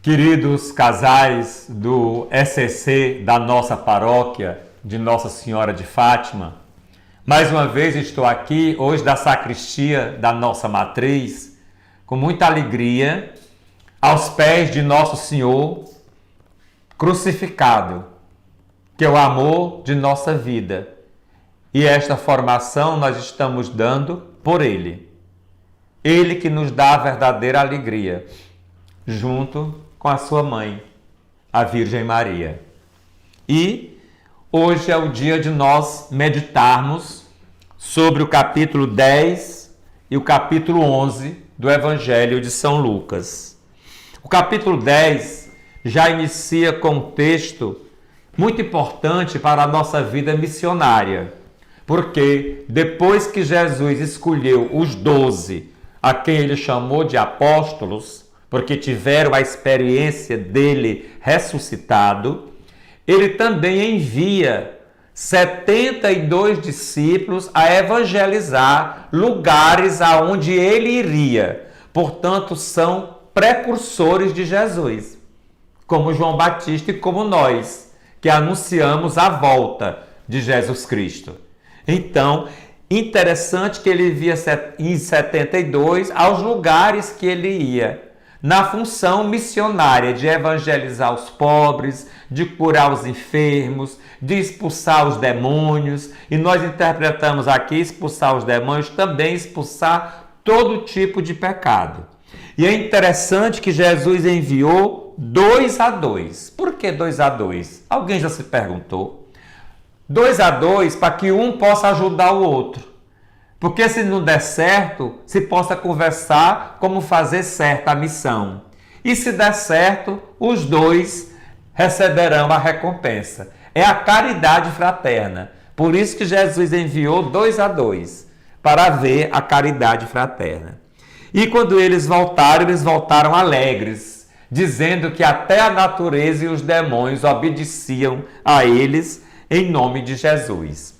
Queridos casais do ECC da nossa paróquia de Nossa Senhora de Fátima, mais uma vez estou aqui, hoje da sacristia da nossa matriz, com muita alegria, aos pés de Nosso Senhor crucificado, que é o amor de nossa vida. E esta formação nós estamos dando por Ele. Ele que nos dá a verdadeira alegria, junto com a sua mãe, a Virgem Maria. E hoje é o dia de nós meditarmos sobre o capítulo 10 e o capítulo 11 do Evangelho de São Lucas. O capítulo 10 já inicia com um texto muito importante para a nossa vida missionária, porque depois que Jesus escolheu os 12, a quem ele chamou de apóstolos, porque tiveram a experiência dele ressuscitado, ele também envia 72 discípulos a evangelizar lugares aonde ele iria. Portanto, são precursores de Jesus, como João Batista e como nós, que anunciamos a volta de Jesus Cristo. Então, interessante que ele envia em 72 aos lugares que ele ia, na função missionária de evangelizar os pobres, de curar os enfermos, de expulsar os demônios. E nós interpretamos aqui expulsar os demônios, também expulsar todo tipo de pecado. E é interessante que Jesus enviou 2 a 2. Por que 2 a 2? Alguém já se perguntou? 2 a 2 para que um possa ajudar o outro. Porque se não der certo, se possa conversar como fazer certa a missão. E se der certo, os 2 receberão a recompensa. É a caridade fraterna. Por isso que Jesus enviou 2 a 2, para ver a caridade fraterna. E quando eles voltaram alegres, dizendo que até a natureza e os demônios obedeciam a eles em nome de Jesus.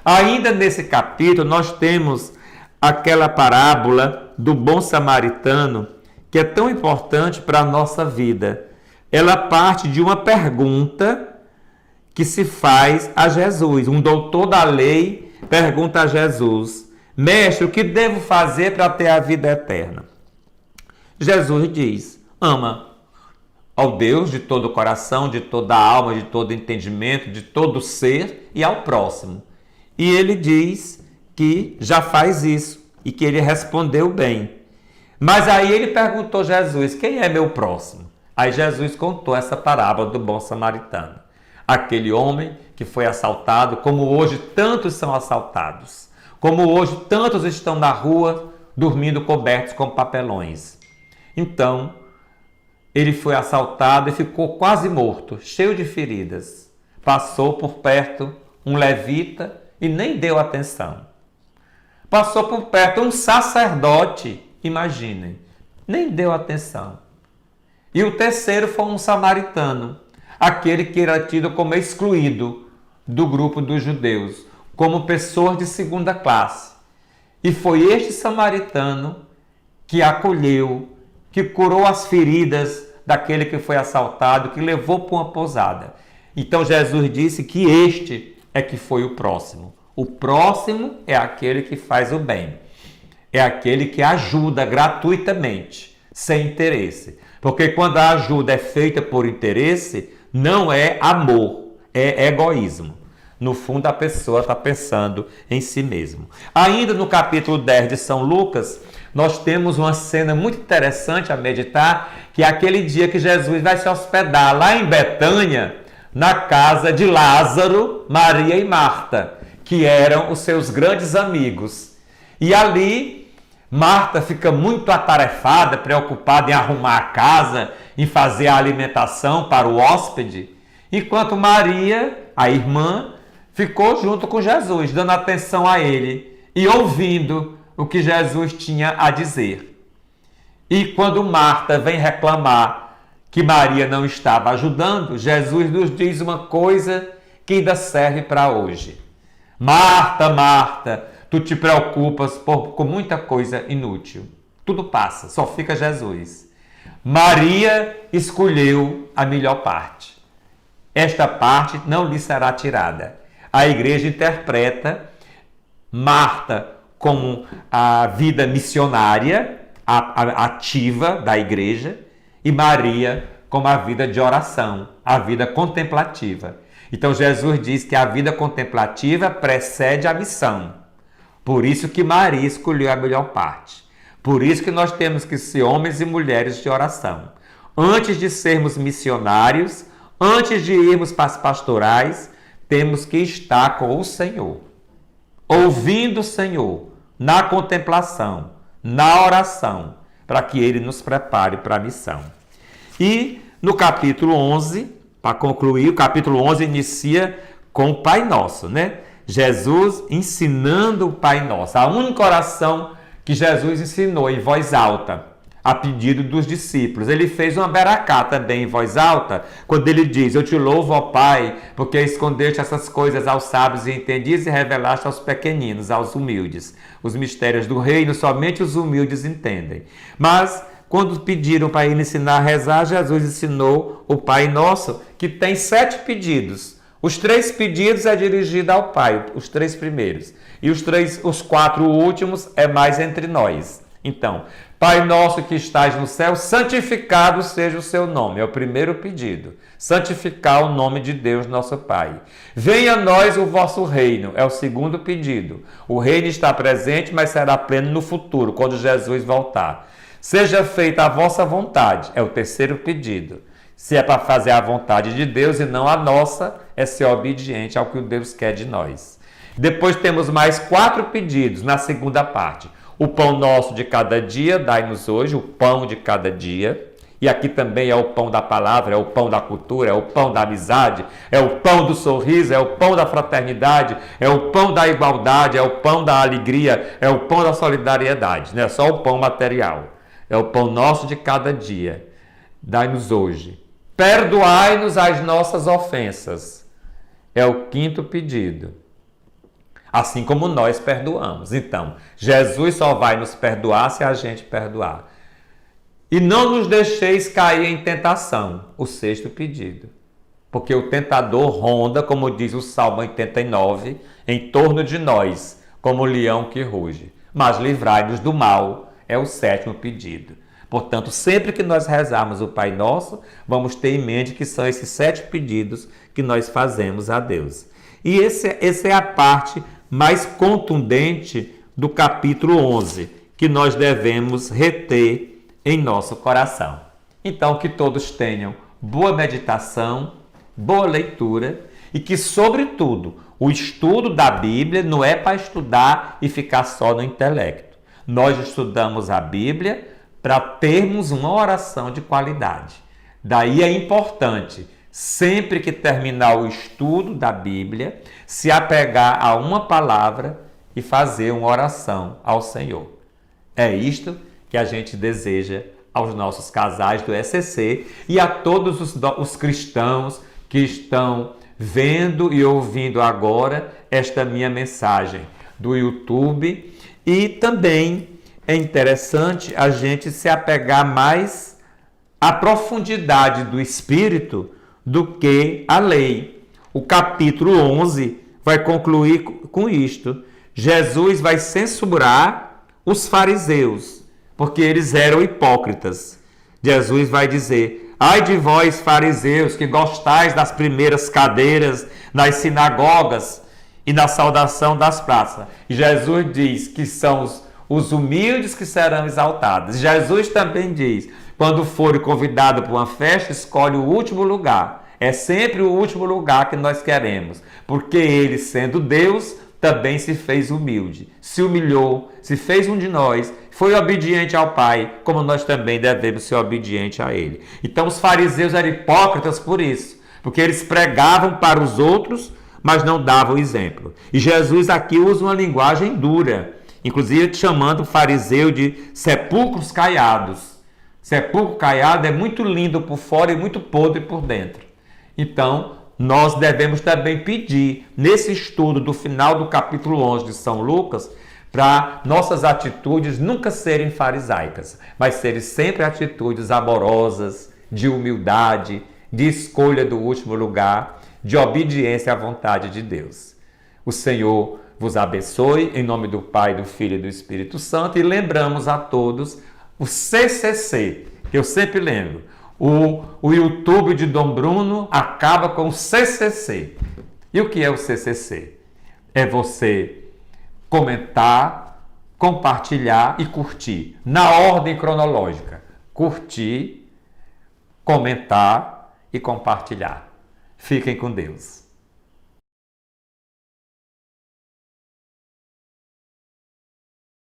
Ainda nesse capítulo, nós temos aquela parábola do bom samaritano, que é tão importante para a nossa vida. Ela parte de uma pergunta que se faz a Jesus. Um doutor da lei pergunta a Jesus: Mestre, o que devo fazer para ter a vida eterna? Jesus diz: ama ao Deus de todo o coração, de toda a alma, de todo o entendimento, de todo o ser, e ao próximo. E ele diz que já faz isso e que ele respondeu bem. Mas aí ele perguntou a Jesus: quem é meu próximo? Aí Jesus contou essa parábola do bom samaritano. Aquele homem que foi assaltado, como hoje tantos são assaltados. Como hoje tantos estão na rua dormindo cobertos com papelões. Então, ele foi assaltado e ficou quase morto, cheio de feridas. Passou por perto um levita e nem deu atenção. Passou por perto um sacerdote, imaginem, nem deu atenção. E o terceiro foi um samaritano, aquele que era tido como excluído do grupo dos judeus, como pessoa de segunda classe. E foi este samaritano que acolheu, que curou as feridas daquele que foi assaltado, que levou para uma pousada. Então Jesus disse que este é que foi o próximo. O próximo é aquele que faz o bem. É aquele que ajuda gratuitamente, sem interesse. Porque quando a ajuda é feita por interesse, não é amor, é egoísmo. No fundo, a pessoa está pensando em si mesmo. Ainda no capítulo 10 de São Lucas, nós temos uma cena muito interessante a meditar, que é aquele dia que Jesus vai se hospedar lá em Betânia, na casa de Lázaro, Maria e Marta, que eram os seus grandes amigos. E ali, Marta fica muito atarefada, preocupada em arrumar a casa, em fazer a alimentação para o hóspede, enquanto Maria, a irmã, ficou junto com Jesus, dando atenção a ele e ouvindo o que Jesus tinha a dizer. E quando Marta vem reclamar que Maria não estava ajudando, Jesus nos diz uma coisa que ainda serve para hoje. Marta, Marta, tu te preocupas com muita coisa inútil. Tudo passa, só fica Jesus. Maria escolheu a melhor parte. Esta parte não lhe será tirada. A igreja interpreta Marta como a vida missionária, ativa da igreja, e Maria como a vida de oração, a vida contemplativa. Então Jesus diz que a vida contemplativa precede a missão. Por isso que Maria escolheu a melhor parte. Por isso que nós temos que ser homens e mulheres de oração. Antes de sermos missionários, antes de irmos para as pastorais, temos que estar com o Senhor, ouvindo o Senhor, na contemplação, na oração, para que Ele nos prepare para a missão. E no capítulo 11, para concluir, o capítulo 11 inicia com o Pai Nosso, né? Jesus ensinando o Pai Nosso, a única oração que Jesus ensinou em voz alta, a pedido dos discípulos. Ele fez uma beracá também em voz alta, quando ele diz: eu te louvo, ó Pai, porque escondeste essas coisas aos sábios e entendis e revelaste aos pequeninos, aos humildes. Os mistérios do reino somente os humildes entendem. Mas quando pediram para ele ensinar a rezar, Jesus ensinou o Pai Nosso, que tem 7 pedidos. Os 3 pedidos é dirigido ao Pai, os 3 primeiros. E os 4 últimos é mais entre nós. Então, Pai nosso que estás no céu, santificado seja o seu nome. É o primeiro pedido. Santificar o nome de Deus, nosso Pai. Venha a nós o vosso reino. É o segundo pedido. O reino está presente, mas será pleno no futuro, quando Jesus voltar. Seja feita a vossa vontade. É o terceiro pedido. Se é para fazer a vontade de Deus e não a nossa, é ser obediente ao que Deus quer de nós. Depois temos mais 4 pedidos na segunda parte. O pão nosso de cada dia, dai-nos hoje, o pão de cada dia. E aqui também é o pão da palavra, é o pão da cultura, é o pão da amizade, é o pão do sorriso, é o pão da fraternidade, é o pão da igualdade, é o pão da alegria, é o pão da solidariedade. Não é só o pão material, é o pão nosso de cada dia. Dai-nos hoje. Perdoai-nos as nossas ofensas. É o 5º pedido. Assim como nós perdoamos. Então, Jesus só vai nos perdoar se a gente perdoar. E não nos deixeis cair em tentação. O 6º pedido. Porque o tentador ronda, como diz o Salmo 89, em torno de nós, como o leão que ruge. Mas livrai-nos do mal. É o 7º pedido. Portanto, sempre que nós rezarmos o Pai Nosso, vamos ter em mente que são esses 7 pedidos que nós fazemos a Deus. E essa é a parte mais contundente do capítulo 11, que nós devemos reter em nosso coração. Então, que todos tenham boa meditação, boa leitura e que, sobretudo, o estudo da Bíblia não é para estudar e ficar só no intelecto. Nós estudamos a Bíblia para termos uma oração de qualidade. Daí é importante, sempre que terminar o estudo da Bíblia, se apegar a uma palavra e fazer uma oração ao Senhor. É isto que a gente deseja aos nossos casais do ECC e a todos os cristãos que estão vendo e ouvindo agora esta minha mensagem do YouTube. E também é interessante a gente se apegar mais à profundidade do Espírito do que à lei. O capítulo 11 vai concluir com isto. Jesus vai censurar os fariseus, porque eles eram hipócritas. Jesus vai dizer: ai de vós, fariseus, que gostais das primeiras cadeiras nas sinagogas e na saudação das praças. E Jesus diz que são os humildes que serão exaltados. Jesus também diz: quando for convidado para uma festa, escolhe o último lugar. É sempre o último lugar que nós queremos, porque ele, sendo Deus, também se fez humilde, se humilhou, se fez um de nós, foi obediente ao Pai, como nós também devemos ser obedientes a ele. Então os fariseus eram hipócritas por isso, porque eles pregavam para os outros, mas não davam exemplo. E Jesus aqui usa uma linguagem dura, inclusive chamando o fariseu de sepulcros caiados. Sepulcro caiado é muito lindo por fora e muito podre por dentro. Então, nós devemos também pedir, nesse estudo do final do capítulo 11 de São Lucas, para nossas atitudes nunca serem farisaicas, mas serem sempre atitudes amorosas, de humildade, de escolha do último lugar, de obediência à vontade de Deus. O Senhor vos abençoe, em nome do Pai, do Filho e do Espírito Santo, e lembramos a todos o CCC, que eu sempre lembro. O YouTube de Dom Bruno acaba com o CCC. E o que é o CCC? É você comentar, compartilhar e curtir, na ordem cronológica. Curtir, comentar e compartilhar. Fiquem com Deus.